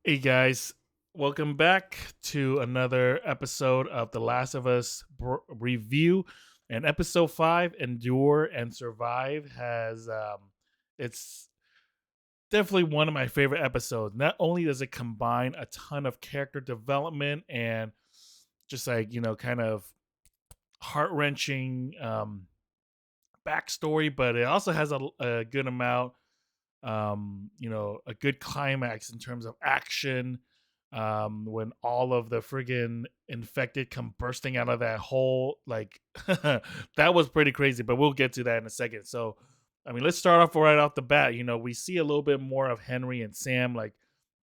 Hey guys, welcome back to another episode of The Last of Us review. And episode 5, Endure and Survive, has it's definitely one of my favorite episodes. Not only does it combine a ton of character development and just like, kind of heart-wrenching backstory, but it also has a good amount a good climax in terms of action. When all of the friggin' infected come bursting out of that hole, like that was pretty crazy. But we'll get to that in a second. So, I mean, let's start off right off the bat. We see a little bit more of Henry and Sam, like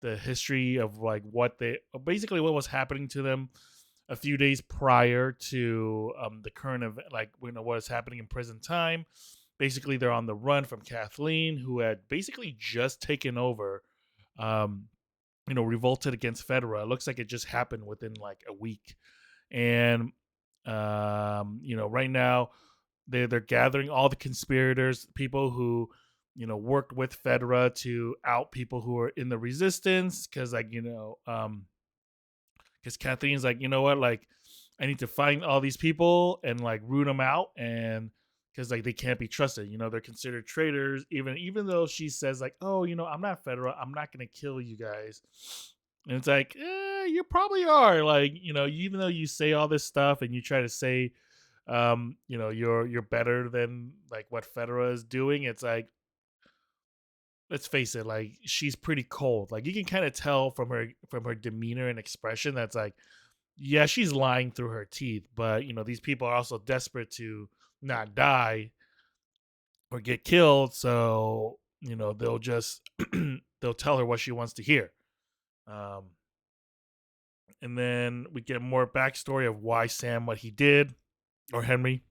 the history of like what they basically what was happening to them a few days prior to the current event, like what is happening in prison time. Basically, they're on the run from Kathleen, who had basically just taken over, um, revolted against Fedra. It looks like it just happened within like a week. And, right now they're gathering all the conspirators, people who, worked with Fedra to out people who are in the resistance. Cause like, because Kathleen's like, you know what, like I need to find all these people and like root them out, and because like they can't be trusted, they're considered traitors. Even though she says like, oh, I'm not federal, I'm not gonna kill you guys, and it's like, you probably are. Like, even though you say all this stuff and you try to say, you're better than like what Fedra is doing, it's like let's face it, like she's pretty cold. Like you can kind of tell from her demeanor and expression that's like, yeah, she's lying through her teeth, but these people are also desperate to not die or get killed, so they'll just they'll tell her what she wants to hear. Um, and then we get more backstory of why Sam what he did, or Henry,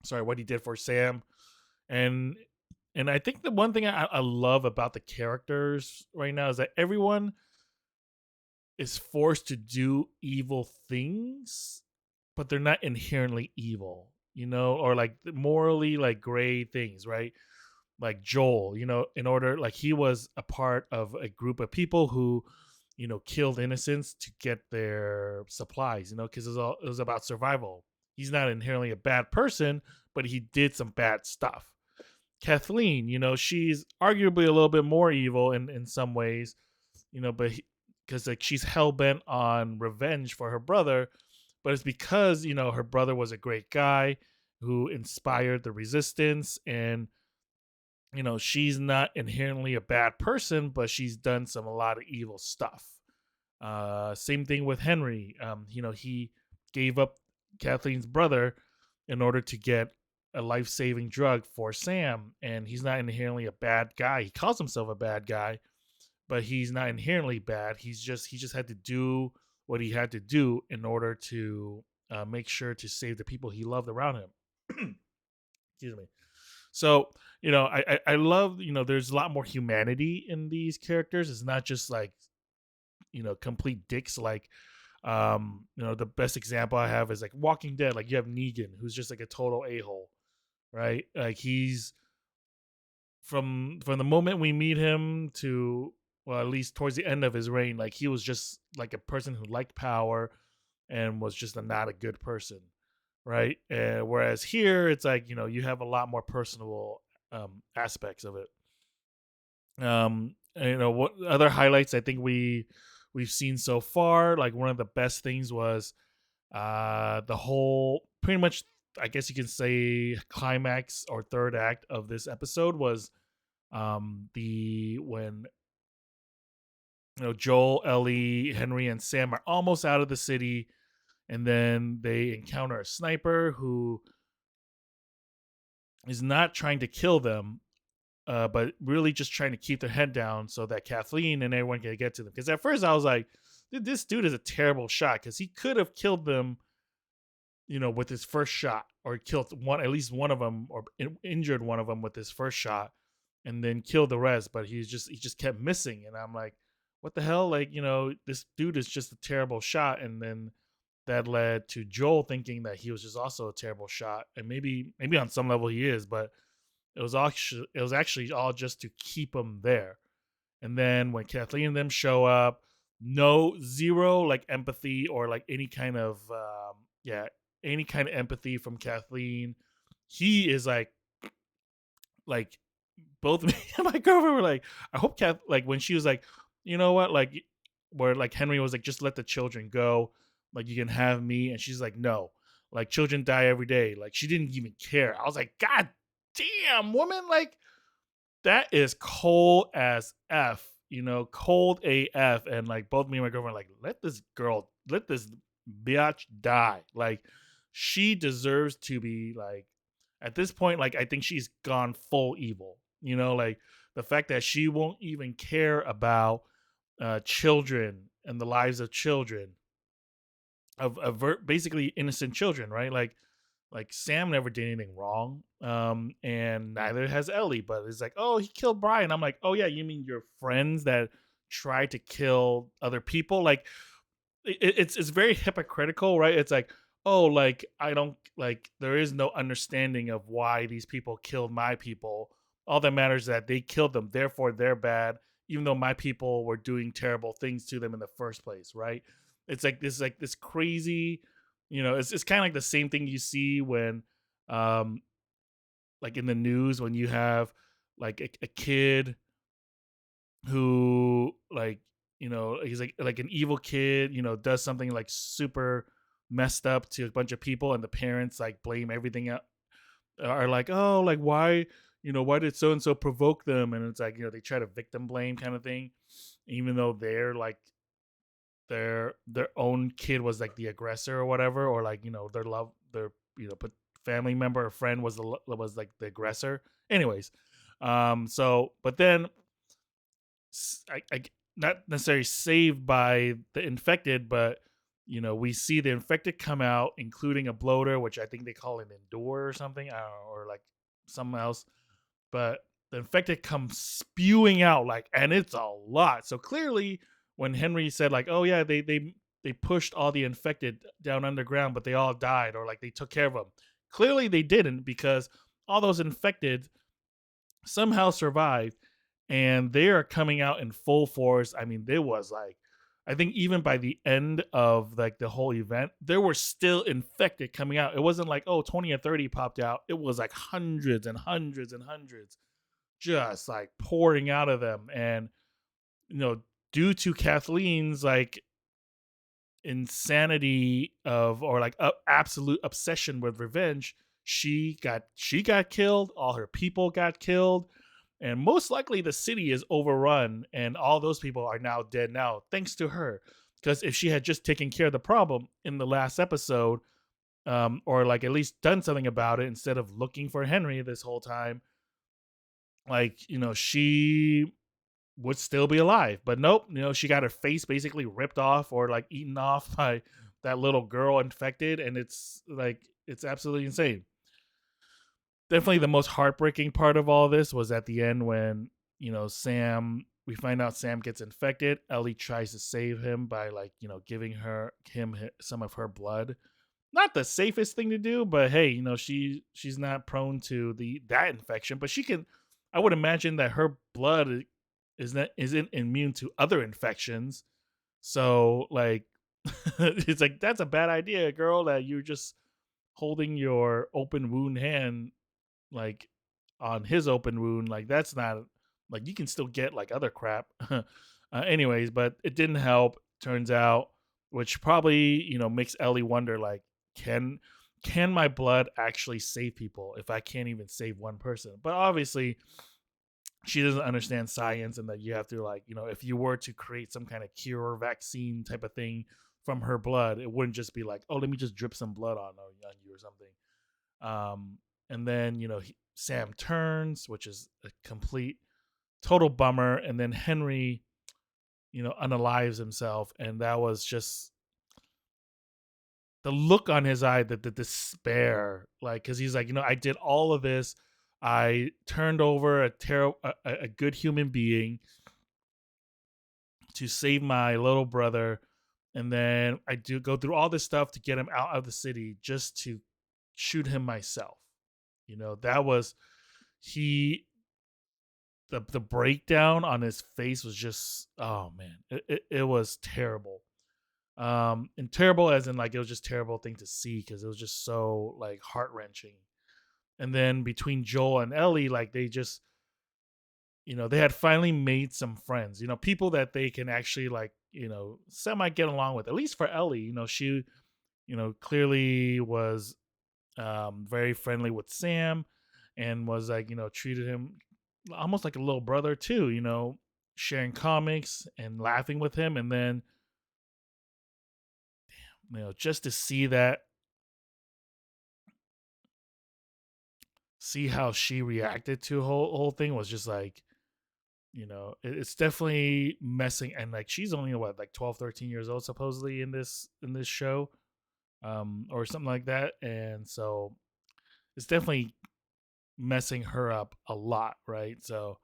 sorry, what he did for Sam, and I think the one thing I love about the characters right now is that everyone is forced to do evil things, but they're not inherently evil, or like morally like gray things, right? Like Joel, in order, like he was a part of a group of people who, killed innocents to get their supplies, because it was about survival. He's not inherently a bad person, but he did some bad stuff. Kathleen, she's arguably a little bit more evil in some ways, but because like she's hell bent on revenge for her brother, but it's because her brother was a great guy who inspired the resistance, and she's not inherently a bad person, but she's done a lot of evil stuff. Same thing with Henry. He gave up Kathleen's brother in order to get a life-saving drug for Sam, and he's not inherently a bad guy. He calls himself a bad guy, but he's not inherently bad. He just had to do what he had to do in order to make sure to save the people he loved around him. Excuse me. So I love, there's a lot more humanity in these characters. It's not just like complete dicks. Like the best example I have is like Walking Dead. Like you have Negan, who's just like a total a hole, right? Like he's from the moment we meet him to, well, at least towards the end of his reign, like he was just like a person who liked power and was just not a good person, right? Whereas here, it's like you have a lot more personable aspects of it. What other highlights I think we've seen so far? Like one of the best things was the whole pretty much, I guess you can say, climax or third act of this episode was the when Joel, Ellie, Henry, and Sam are almost out of the city, and then they encounter a sniper who is not trying to kill them, but really just trying to keep their head down so that Kathleen and everyone can get to them. Because at first I was like, this dude is a terrible shot, because he could have killed them, with his first shot, or killed at least one of them, or injured one of them with his first shot, and then killed the rest. But he just kept missing, and I'm like, what the hell? Like, this dude is just a terrible shot, and then that led to Joel thinking that he was just also a terrible shot, and maybe on some level he is, but it was actually all just to keep him there. And then when Kathleen and them show up, no zero like empathy or like any kind of yeah any kind of empathy from Kathleen. He is like both me and my girlfriend were like, I hope Kath like when she was like, you know what, like where like Henry was like, just let the children go, like you can have me, and she's like, no, like children die every day. Like she didn't even care. I was like, God damn, woman, like that is cold as F, cold AF. And like both me and my girlfriend were like, let this bitch die. Like she deserves to be like, at this point, like I think she's gone full evil. Like the fact that she won't even care about children and the lives of children, basically innocent children, right? Like Sam never did anything wrong, and neither has Ellie. But it's like, oh, he killed Brian. I'm like, oh yeah, you mean your friends that tried to kill other people? Like, it's very hypocritical, right? It's like, oh, like I don't like there is no understanding of why these people killed my people. All that matters is that they killed them, therefore they're bad, even though my people were doing terrible things to them in the first place, right? It's like this crazy, it's kind of like the same thing you see when um like in the news when you have like a kid who like he's like an evil kid, does something like super messed up to a bunch of people, and the parents like blame everything up, are like, oh, like why did so and so provoke them, and it's like, they try to victim blame kind of thing, even though they're like their own kid was like the aggressor or whatever, or like their but family member or friend was like the aggressor. Anyways, so but then I not necessarily saved by the infected, but we see the infected come out, including a bloater, which I think they call an endure or something, I don't know, or like something else. But the infected come spewing out like, and it's a lot. So clearly, when Henry said like, oh yeah, they pushed all the infected down underground, but they all died, or like they took care of them. Clearly, they didn't, because all those infected somehow survived, and they are coming out in full force. I mean, there was like, I think even by the end of like the whole event, there were still infected coming out. It wasn't like, oh, 20 or 30 popped out. It was like hundreds and hundreds and hundreds just like pouring out of them. And, due to Kathleen's like insanity of, or like absolute obsession with revenge, she got killed, all her people got killed, and most likely the city is overrun, and all those people are now dead now thanks to her. Because if she had just taken care of the problem in the last episode, or like at least done something about it instead of looking for Henry this whole time, like she would still be alive. But nope, she got her face basically ripped off or like eaten off by that little girl infected, and it's absolutely insane. Definitely the most heartbreaking part of all this was at the end when, Sam, we find out Sam gets infected. Ellie tries to save him by like, giving him some of her blood. Not the safest thing to do, but hey, she's not prone to that infection, but she can, I would imagine that her blood isn't immune to other infections. So like it's like, that's a bad idea, girl, that you're just holding your open wound hand like on his open wound. Like that's not, like you can still get like other crap. Anyways, but it didn't help, turns out, which probably makes Ellie wonder like, can my blood actually save people if I can't even save one person? But obviously she doesn't understand science, and that you have to like, if you were to create some kind of cure or vaccine type of thing from her blood, it wouldn't just be like, oh, let me just drip some blood on you or something. And then Sam turns, which is a complete total bummer, and then Henry unalives himself, and that was just the look on his eye, the despair, like, because he's like, I did all of this, I turned over a good human being to save my little brother, and then I do go through all this stuff to get him out of the city just to shoot him myself. That was he the breakdown on his face was just, oh man, it was terrible. And terrible as in like it was just terrible thing to see because it was just so like heart wrenching. And then between Joel and Ellie, like they just, they had finally made some friends, people that they can actually like, semi get along with. At least for Ellie, she, clearly was very friendly with Sam and was like, treated him almost like a little brother too, sharing comics and laughing with him. And then, just to see that, see how she reacted to the whole thing was just like, it's definitely messing. And like, she's only what, like 12, 13 years old, supposedly in this show, or something like that. And so it's definitely messing her up a lot. Right. So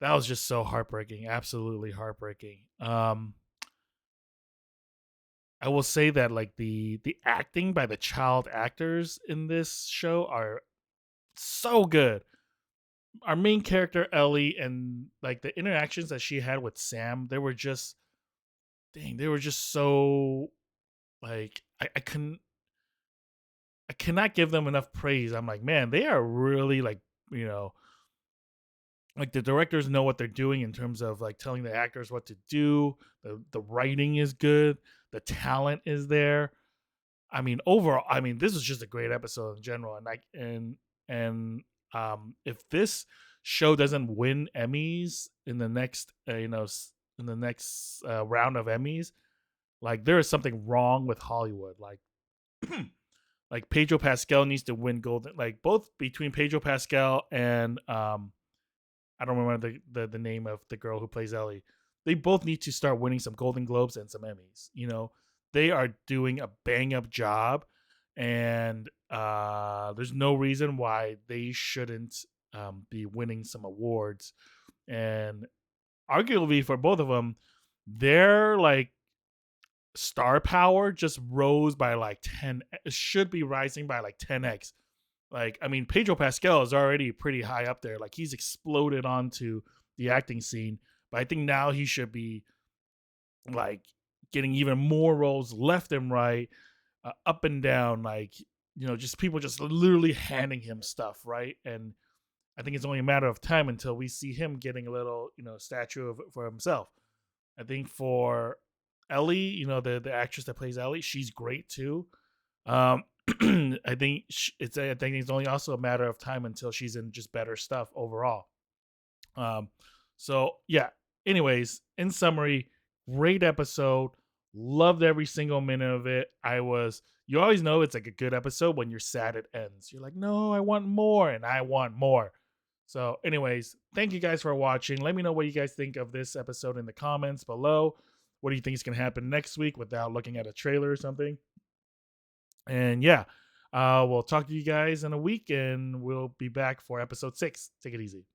that was just so heartbreaking. Absolutely heartbreaking. I will say that like the acting by the child actors in this show are so good. Our main character Ellie and like the interactions that she had with Sam, they were just, dang, they were just so like I cannot give them enough praise. I'm like, man, they are really like, you know, like the directors know what they're doing in terms of like telling the actors what to do. The writing is good, the talent is there. I mean, overall, I mean, this is just a great episode in general, and if this show doesn't win Emmys in the next, in the next round of Emmys, like there is something wrong with Hollywood. Like Pedro Pascal needs to win Golden, like both between Pedro Pascal and I don't remember the name of the girl who plays Ellie. They both need to start winning some Golden Globes and some Emmys. They are doing a bang up job, and there's no reason why they shouldn't be winning some awards. And arguably for both of them, their like star power just rose by like 10. It should be rising by like 10x. Like, I mean, Pedro Pascal is already pretty high up there. Like, he's exploded onto the acting scene, but I think now he should be like getting even more roles left and right, up and down. Like, just people just literally handing him stuff, right? And I think it's only a matter of time until we see him getting a little, statue for himself. I think for Ellie, the actress that plays Ellie, she's great too. I think it's only also a matter of time until she's in just better stuff overall. Um, so yeah. Anyways, in summary, great episode. Loved every single minute of it. You always know it's like a good episode when you're sad it ends. You're like, no, I want more, and I want more. So, anyways, thank you guys for watching. Let me know what you guys think of this episode in the comments below. What do you think is going to happen next week without looking at a trailer or something? And yeah, we'll talk to you guys in a week, and we'll be back for episode 6. Take it easy.